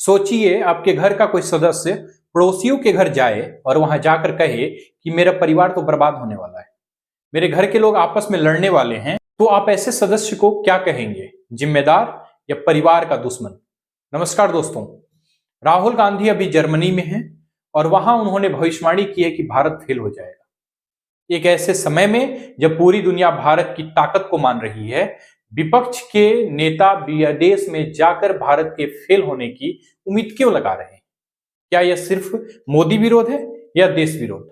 सोचिए आपके घर का कोई सदस्य पड़ोसियों के घर जाए और वहां जाकर कहे कि मेरा परिवार तो बर्बाद होने वाला है, मेरे घर के लोग आपस में लड़ने वाले हैं। तो आप ऐसे सदस्य को क्या कहेंगे, जिम्मेदार या परिवार का दुश्मन? नमस्कार दोस्तों, राहुल गांधी अभी जर्मनी में हैं और वहां उन्होंने भविष्यवाणी की है कि भारत फेल हो जाएगा। एक ऐसे समय में जब पूरी दुनिया भारत की ताकत को मान रही है, विपक्ष के नेता विदेश में जाकर भारत के फेल होने की उम्मीद क्यों लगा रहे हैं? क्या यह सिर्फ मोदी विरोध है या देश विरोध?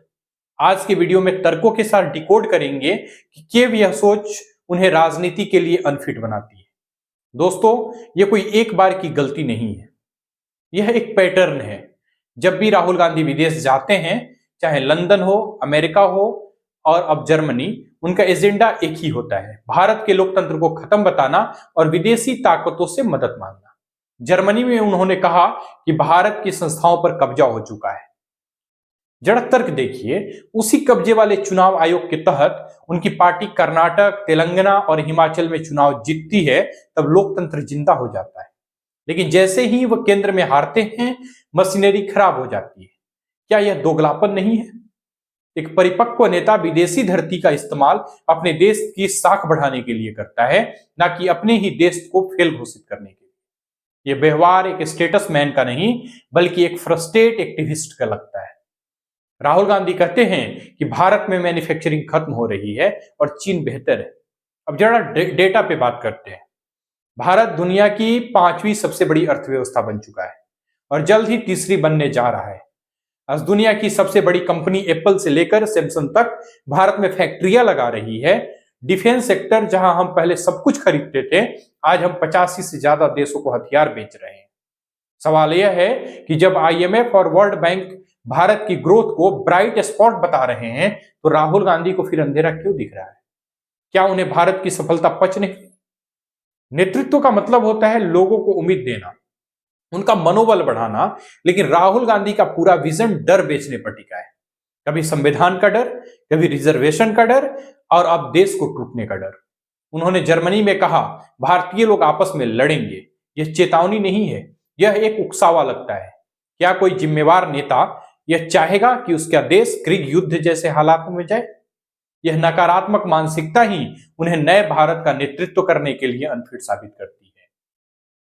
आज के वीडियो में तर्कों के साथ डिकोड करेंगे कि क्यों यह सोच उन्हें राजनीति के लिए अनफिट बनाती है। दोस्तों, यह कोई एक बार की गलती नहीं है, यह एक पैटर्न है। जब भी राहुल गांधी विदेश जाते हैं, चाहे लंदन हो, अमेरिका हो और अब जर्मनी, उनका एजेंडा एक ही होता है, भारत के लोकतंत्र को खत्म बताना और विदेशी ताकतों से मदद मांगना। जर्मनी में उन्होंने कहा कि भारत की संस्थाओं पर कब्जा हो चुका है। जरा तर्क देखिए, उसी कब्जे वाले चुनाव आयोग के तहत उनकी पार्टी कर्नाटक, तेलंगाना और हिमाचल में चुनाव जीतती है, तब लोकतंत्र जिंदा हो जाता है। लेकिन जैसे ही वह केंद्र में हारते हैं, मशीनरी खराब हो जाती है। क्या यह दोगलापन नहीं है? एक परिपक्व नेता विदेशी धरती का इस्तेमाल अपने देश की साख बढ़ाने के लिए करता है, ना कि अपने ही देश को फेल घोषित करने के लिए। यह व्यवहार एक स्टेटस मैन का नहीं, बल्कि एक फ्रस्ट्रेट एक्टिविस्ट का लगता है। राहुल गांधी कहते हैं कि भारत में मैन्युफैक्चरिंग खत्म हो रही है और चीन बेहतर है। अब जरा डेटा पे बात करते हैं। भारत दुनिया की 5वीं सबसे बड़ी अर्थव्यवस्था बन चुका है और जल्द ही तीसरी बनने जा रहा है। आज दुनिया की सबसे बड़ी कंपनी एप्पल से लेकर सैमसंग तक भारत में फैक्ट्रियां लगा रही है। डिफेंस सेक्टर, जहां हम पहले सब कुछ खरीदते थे, आज हम 85 से ज्यादा देशों को हथियार बेच रहे हैं। सवाल यह है कि जब IMF और वर्ल्ड बैंक भारत की ग्रोथ को ब्राइट स्पॉट बता रहे हैं, तो राहुल गांधी को फिर अंधेरा क्यों दिख रहा है? क्या उन्हें भारत की सफलता पच नहीं? नेतृत्व का मतलब होता है लोगों को उम्मीद देना, उनका मनोबल बढ़ाना। लेकिन राहुल गांधी का पूरा विजन डर बेचने पर टिका है। कभी संविधान का डर, कभी रिजर्वेशन का डर और अब देश को टूटने का डर। उन्होंने जर्मनी में कहा, भारतीय लोग आपस में लड़ेंगे। यह चेतावनी नहीं है, यह एक उकसावा लगता है। क्या कोई जिम्मेवार नेता यह चाहेगा कि उसका देश गृह युद्ध जैसे हालात में जाए? यह नकारात्मक मानसिकता ही उन्हें नए भारत का नेतृत्व करने के लिए अनफिट साबित करती है।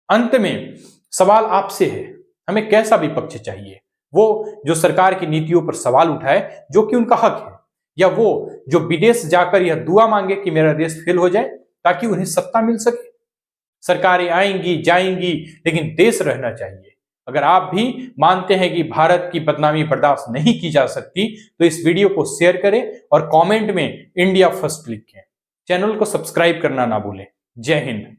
अंत में सवाल आपसे है, हमें कैसा विपक्ष चाहिए? वो जो सरकार की नीतियों पर सवाल उठाए, जो कि उनका हक है, या वो जो विदेश जाकर यह दुआ मांगे कि मेरा देश फेल हो जाए ताकि उन्हें सत्ता मिल सके? सरकारें आएंगी जाएंगी, लेकिन देश रहना चाहिए। अगर आप भी मानते हैं कि भारत की बदनामी बर्दाश्त नहीं की जा सकती, तो इस वीडियो को शेयर करें और कमेंट में इंडिया फर्स्ट लिखें। चैनल को सब्सक्राइब करना ना भूलें। जय हिंद।